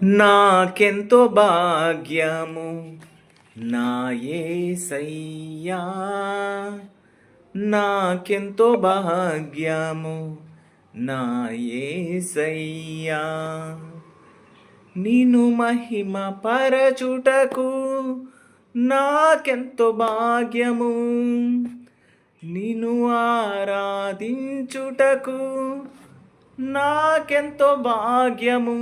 నాకెంతో భాగ్యము నా యేసయ్యా, నాకెంతో భాగ్యము నా యేసయ్యా, నిన్ను మహిమ పరచుటకు నాకెంతో భాగ్యము, నిన్ను ఆరాధించుటకు నాకెంతో భాగ్యము,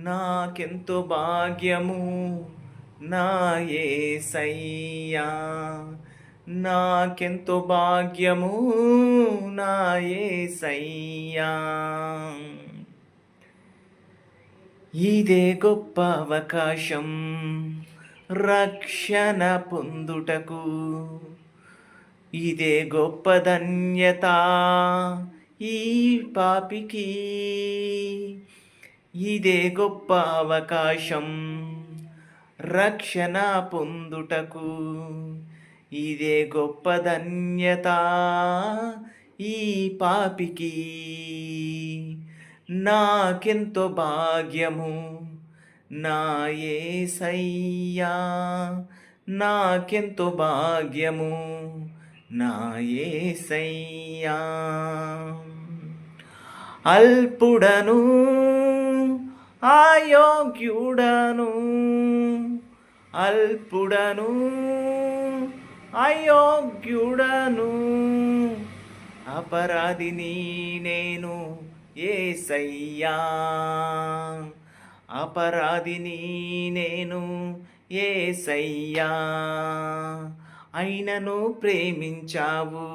నాకెంతో భాగ్యము నా యేసయ్యా, నాకెంతో భాగ్యము నా యేసయ్యా. ఇదే గొప్ప అవకాశం రక్షణ పొందుటకు, ఇదే గొప్ప ధన్యత ఈ పాపికి, ఇదే గొప్ప అవకాశం రక్షణ పొందుటకు, ఇదే గొప్ప ధన్యత ఈ పాపికి. నాకెంతో భాగ్యము నా యేసయ్యా, నాకెంతో భాగ్యము నా యేసయ్యా. అల్పుడను అయోగ్యుడను, అల్పుడను అయోగ్యుడను, అపరాధిని నేను యేసయ్యా, అపరాధిని నేను యేసయ్యా. అయినను ప్రేమించావు,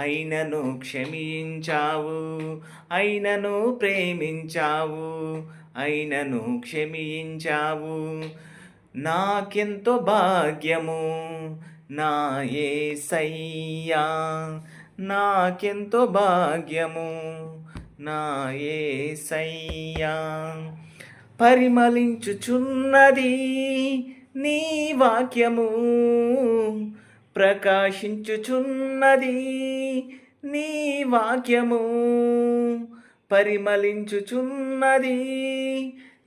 అయినను క్షమించావు, అయినను ప్రేమించావు, అయినను క్షమించావు. నాకెంతో భాగ్యము నా యేసయ్యా, నాకెంతో భాగ్యము నా యేసయ్యా. పరిమళించుచున్నది నీ వాక్యము, ప్రకాశించుచున్నది నీ వాక్యము, పరిమళించుచున్నది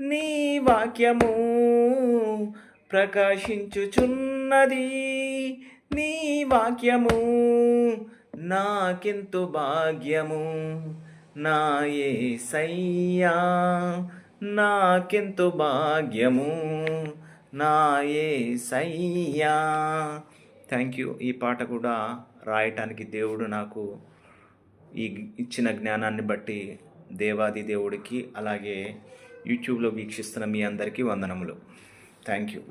నీ వాక్యము, ప్రకాశించుచున్నది నీ వాక్యము. నాకెంతో భాగ్యము నా యేసయ్యా, నాకెంతో భాగ్యము నా యేసయ్యా. Thank you. ఈ పాట కూడా రాయటానికి దేవుడు నాకు ఇచ్చిన జ్ఞానాన్ని బట్టి దేవాది దేవుడికి, అలాగే యూట్యూబ్లో వీక్షిస్తున్న మీ అందరికీ వందనములు. Thank you.